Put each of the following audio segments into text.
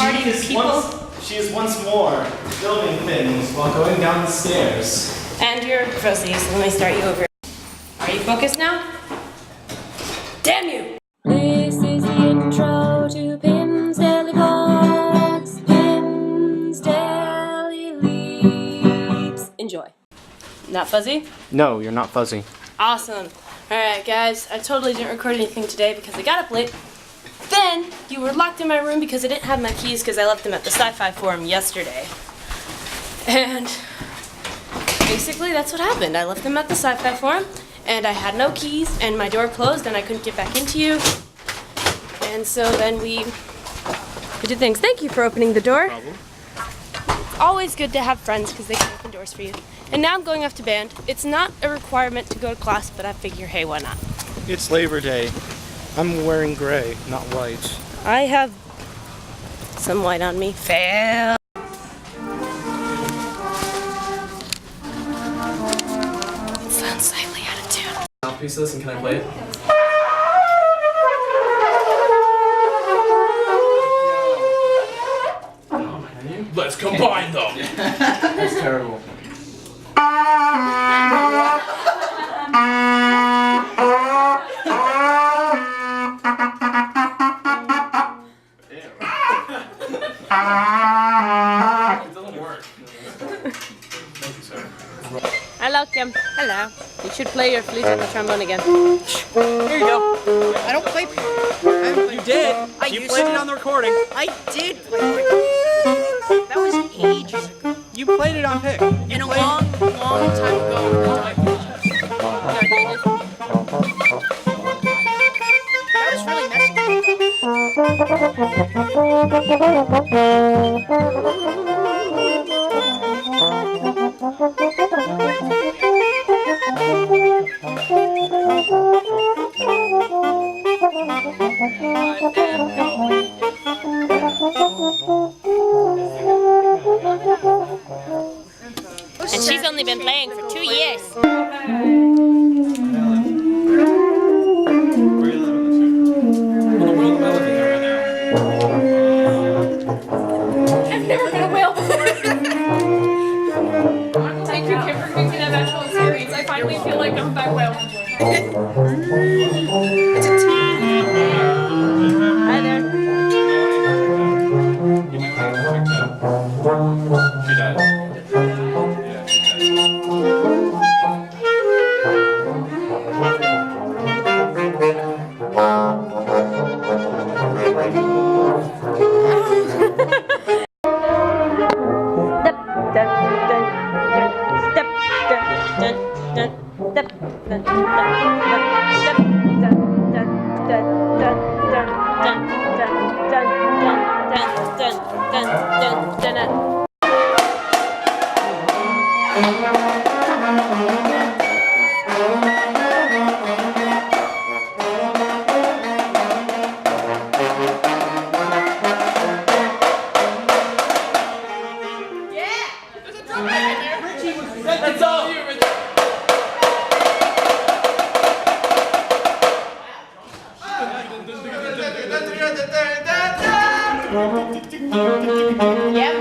party with people. She is once more filming things while going down the stairs. And you're fuzzy, so let me start you over. Are you focused now? Damn you! This is the intro to Pim's Daily Vlogs. Pim's Daily Leaps. Enjoy. Not fuzzy? No, you're not fuzzy. Awesome. Alright guys, I totally didn't record anything today because I got up late. Then, you were locked in my room because I didn't have my keys because I left them at the sci-fi forum yesterday. And basically that's what happened. I left them at the sci-fi forum and I had no keys and my door closed and I couldn't get back into you. And so then we did things. Thank you for opening the door. No problem. It's always good to have friends because they can open doors for you. And now I'm going off to band. It's not a requirement to go to class, but I figure, hey, why not? It's Labor Day. I'm wearing gray, not white. I have some white on me. Fail. It sounds slightly out of tune. Mouthpiece this and can I play it? Let's combine them! That's terrible. It doesn't work. Thank you, sir. Hello, Kim. Hello. You should play your flute and the trombone again. Here you go. I don't play. You did! You played it on the recording. I did play. That was ages ago. You played it on pick. In a long, long time ago. That was really messy. And she's only been playing for 2 years. I've never been a whale before. Thank you, Kim, for making that actual experience. I finally feel like I'm that whale. It's a team. Hi there. She died. Yeah, she died. That's all! Yeah,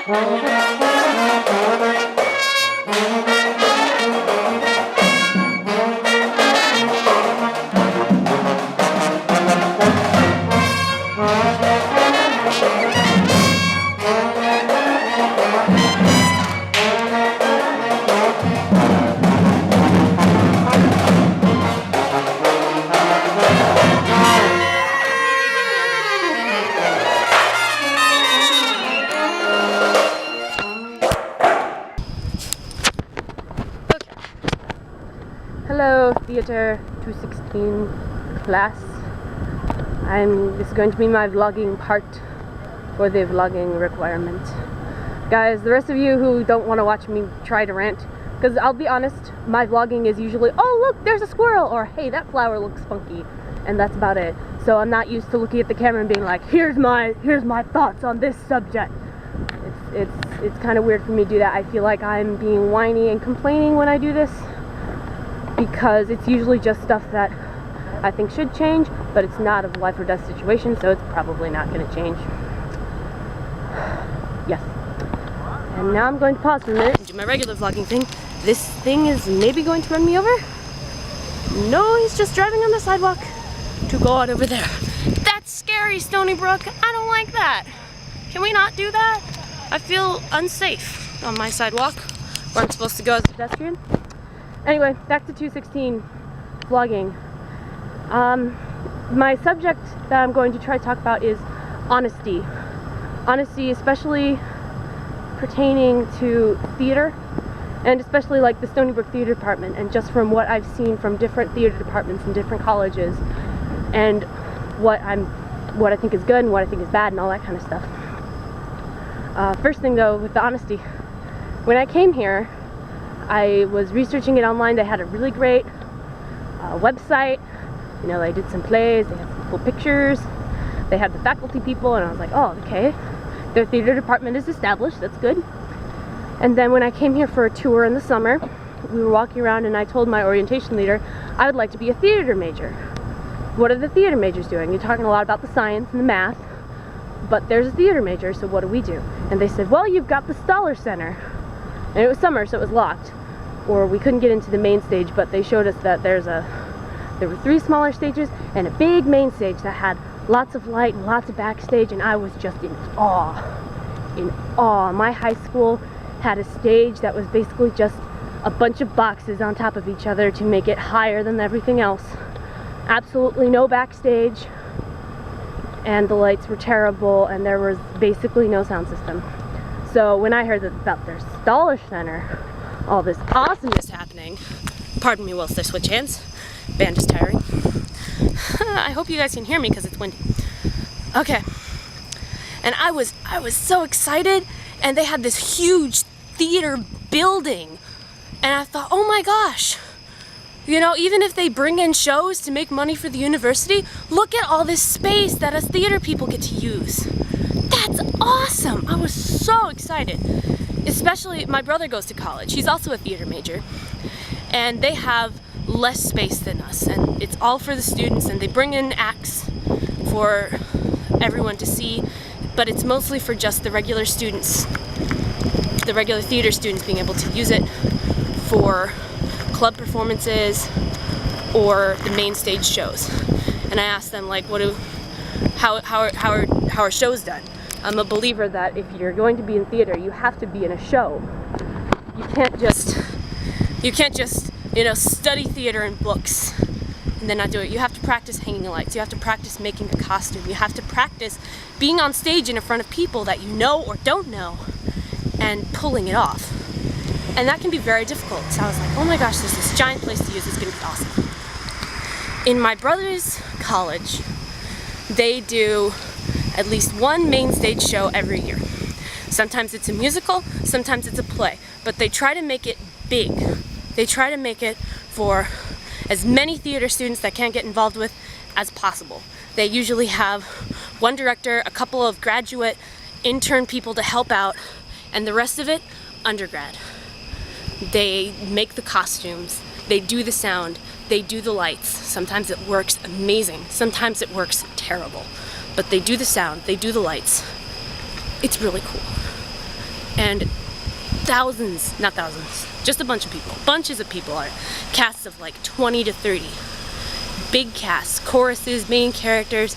Hello, Theater 216 class. This is going to be my vlogging part for the vlogging requirement. Guys, the rest of you who don't want to watch me try to rant, because I'll be honest, my vlogging is usually, oh look, there's a squirrel, or hey, that flower looks funky, and that's about it. So I'm not used to looking at the camera and being like, here's my thoughts on this subject. It's kind of weird for me to do that. I feel like I'm being whiny and complaining when I do this, because it's usually just stuff that I think should change, but it's not a life or death situation, so it's probably not going to change. Yes. And now I'm going to pause for a minute and do my regular vlogging thing. This thing is maybe going to run me over. No, he's just driving on the sidewalk to go out over there. That's scary, Stony Brook. I don't like that. Can we not do that? I feel unsafe on my sidewalk where I'm supposed to go as a pedestrian. Anyway, back to 216 vlogging. My subject that I'm going to try to talk about is honesty. Honesty, especially pertaining to theater, and especially like the Stony Brook Theater Department, and just from what I've seen from different theater departments in different colleges, and what I think is good and what I think is bad and all that kind of stuff. First thing though, with the honesty, when I came here, I was researching it online. They had a really great website. You know, they did some plays, they had some cool pictures, they had the faculty people, and I was like, oh, okay, their theater department is established, that's good. And then when I came here for a tour in the summer, we were walking around and I told my orientation leader I would like to be a theater major. What are the theater majors doing? You're talking a lot about the science and the math, but there's a theater major, so what do we do? And they said, well, you've got the Stoller Center. And it was summer, so it was locked, or we couldn't get into the main stage, but they showed us that there were 3 smaller stages and a big main stage that had lots of light and lots of backstage, and I was just in awe. In awe. My high school had a stage that was basically just a bunch of boxes on top of each other to make it higher than everything else. Absolutely no backstage, and the lights were terrible, and there was basically no sound system. So when I heard about their Stoller Center, all this awesomeness happening, pardon me whilst I switch hands, band is tiring. I hope you guys can hear me because it's windy. Okay. And I was so excited, and they had this huge theater building, and I thought, oh my gosh, you know, even if they bring in shows to make money for the university, look at all this space that us theater people get to use. That's awesome. I was so excited. Especially, my brother goes to college. He's also a theater major, and they have less space than us, and it's all for the students, and they bring in acts for everyone to see, but it's mostly for just the regular students, the regular theater students being able to use it for club performances or the main stage shows. And I asked them, like, how are shows done? I'm a believer that if you're going to be in theater, you have to be in a show. You can't just, you know, study theater in books and then not do it. You have to practice hanging lights. You have to practice making a costume. You have to practice being on stage in front of people that you know or don't know and pulling it off. And that can be very difficult. So I was like, oh my gosh, there's this giant place to use. It's gonna be awesome. In my brother's college, they do at least one main stage show every year. Sometimes it's a musical, sometimes it's a play, but they try to make it big. They try to make it for as many theater students that can't get involved with as possible. They usually have one director, a couple of graduate intern people to help out, and the rest of it, undergrad. They make the costumes, they do the sound, they do the lights. Sometimes it works amazing, sometimes it works terrible. But they do the sound, they do the lights. It's really cool. and thousands, not thousands, just a bunch of people, bunches of people, are casts of like 20 to 30. Big casts, choruses, main characters,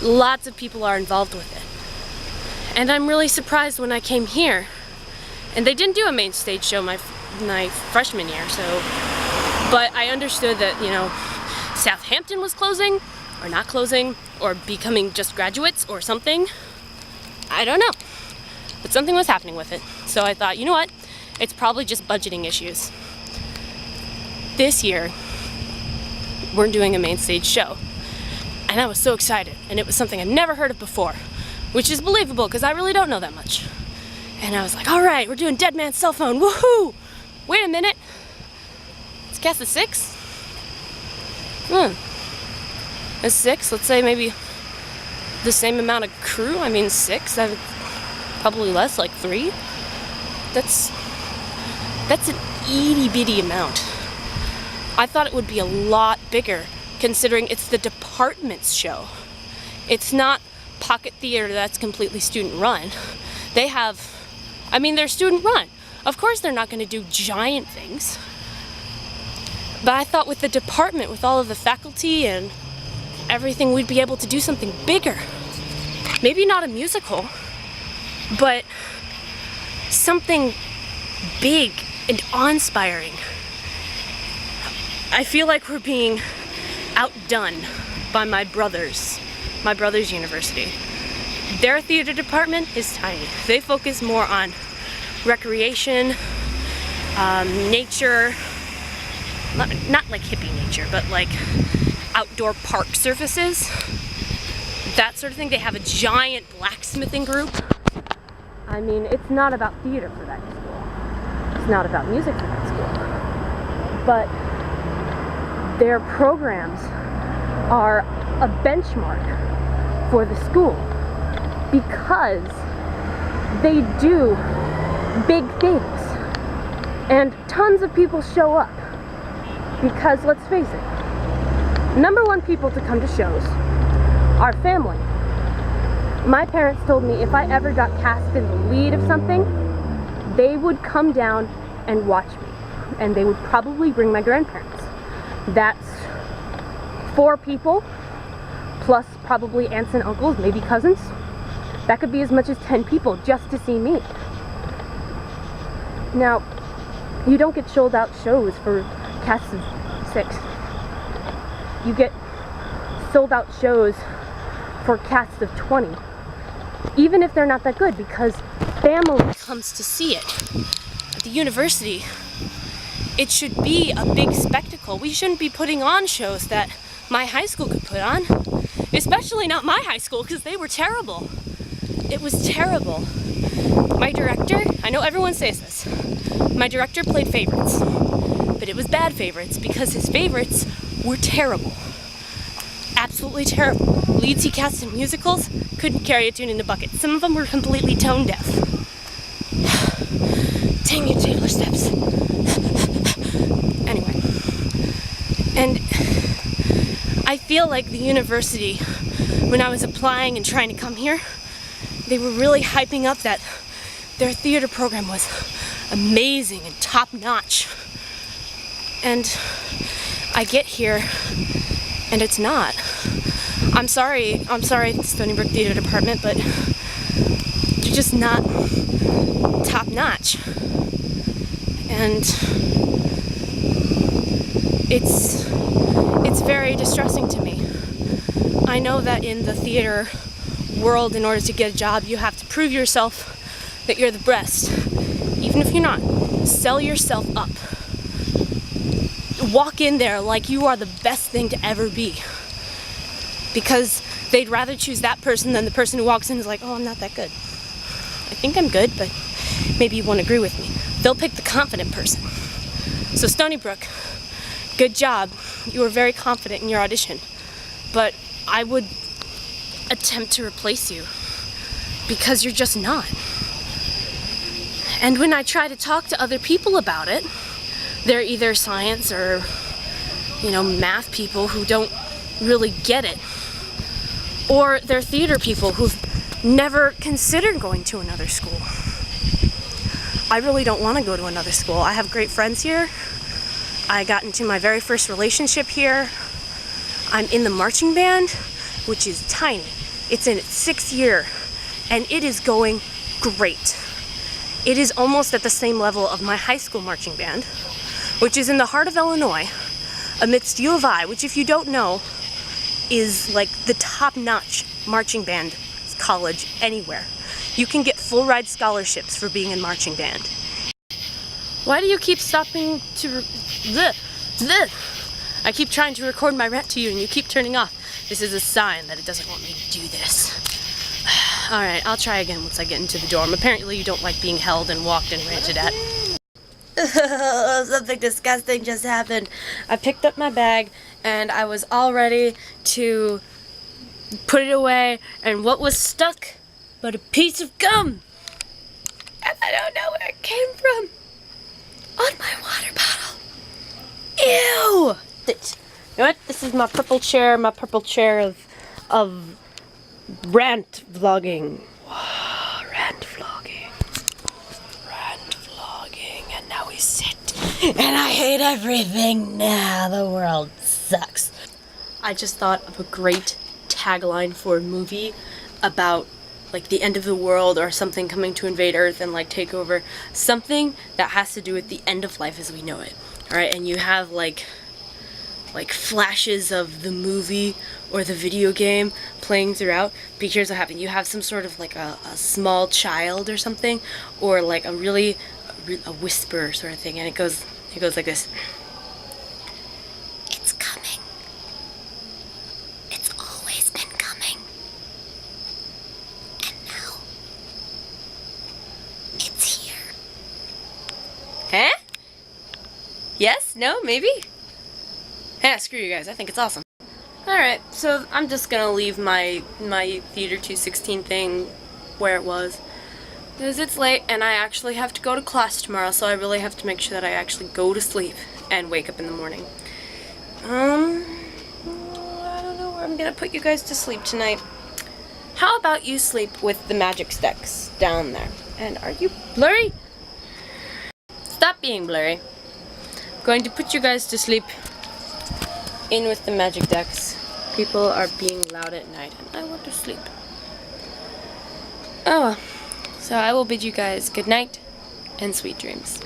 lots of people are involved with it. And I'm really surprised when I came here, and they didn't do a main stage show my freshman year, so, but I understood that, you know, Southampton was closing, or not closing, or becoming just graduates, or something. I don't know, but something was happening with it. So I thought, you know what, it's probably just budgeting issues. This year, we're doing a main stage show, and I was so excited, and it was something I'd never heard of before, which is believable because I really don't know that much. And I was like, all right, we're doing Dead Man's Cell Phone, woohoo! Wait a minute, it's cast of 6? It's 6, let's say maybe the same amount of crew. I mean 6, probably less, like 3. That's an itty bitty amount. I thought it would be a lot bigger considering it's the department's show. It's not Pocket Theater that's completely student run. They have, I mean, they're student run. Of course they're not going to do giant things. But I thought with the department, with all of the faculty and everything, we'd be able to do something bigger. Maybe not a musical, but something big and awe-inspiring. I feel like we're being outdone by my brother's university. Their theater department is tiny. They focus more on recreation, nature, not like hippie nature, but like outdoor park surfaces, that sort of thing. They have a giant blacksmithing group. I mean, it's not about theater for that school. It's not about music for that school. But their programs are a benchmark for the school because they do big things. And tons of people show up because, let's face it, number one people to come to shows are family. My parents told me if I ever got cast in the lead of something, they would come down and watch me. And they would probably bring my grandparents. That's 4 people, plus probably aunts and uncles, maybe cousins. That could be as much as 10 people just to see me. Now, you don't get sold out shows for casts of 6. You get sold out shows for casts of 20. Even if they're not that good, because family comes to see it. At the university, it should be a big spectacle. We shouldn't be putting on shows that my high school could put on. Especially not my high school, because they were terrible. It was terrible. My director, I know everyone says this, my director played favorites. But it was bad favorites because his favorites were terrible. Absolutely terrible. Leads he cast in musicals couldn't carry a tune in a bucket. Some of them were completely tone deaf. Dang you, Taylor Steps. Anyway. And I feel like the university, when I was applying and trying to come here, they were really hyping up that their theater program was amazing and top-notch. And I get here and it's not. I'm sorry, Stony Brook Theater Department, but you're just not top-notch. And it's very distressing to me. I know that in the theater world, in order to get a job, you have to prove yourself that you're the best. Even if you're not, sell yourself up. Walk in there like you are the best thing to ever be. Because they'd rather choose that person than the person who walks in and is like, oh, I'm not that good. I think I'm good, but maybe you won't agree with me. They'll pick the confident person. So Stony Brook, good job. You were very confident in your audition. But I would attempt to replace you because you're just not. And when I try to talk to other people about it, they're either science or, math people who don't really get it. Or they're theater people who've never considered going to another school. I really don't want to go to another school. I have great friends here. I got into my very first relationship here. I'm in the marching band, which is tiny. It's in its 6th year, and it is going great. It is almost at the same level of my high school marching band, which is in the heart of Illinois, amidst U of I, which if you don't know, is like the top-notch marching band college anywhere. You can get full ride scholarships for being in marching band. Why do you keep stopping to I keep trying to record my rant to you and you keep turning off. This is a sign that it doesn't want me to do this. Alright, I'll try again once I get into the dorm. Apparently you don't like being held and walked and ranted at. Something disgusting just happened. I picked up my bag and I was all ready to put it away, and what was stuck but a piece of gum? And I don't know where it came from. On my water bottle. Ew! You know what? This is my purple chair of rant vlogging. Rant vlogging, and now we sit, and I hate everything now. The world sucks. I just thought of a great tagline for a movie about like the end of the world or something coming to invade Earth and like take over. Something that has to do with the end of life as we know it. Alright, and you have like flashes of the movie or the video game playing throughout. But here's what happened. You have some sort of like a small child or something, or like a whisper sort of thing, and it goes like this. It's coming. It's always been coming. And now it's here. Huh? Yes? No? Maybe? Yeah, screw you guys. I think it's awesome. Alright, so I'm just gonna leave my Theater 216 thing where it was. Because it's late and I actually have to go to class tomorrow, so I really have to make sure that I actually go to sleep and wake up in the morning. I don't know where I'm gonna put you guys to sleep tonight. How about you sleep with the magic sticks down there? And are you blurry? Stop being blurry. I'm going to put you guys to sleep in with the magic decks. People are being loud at night and I want to sleep. Oh well. So I will bid you guys good night and sweet dreams.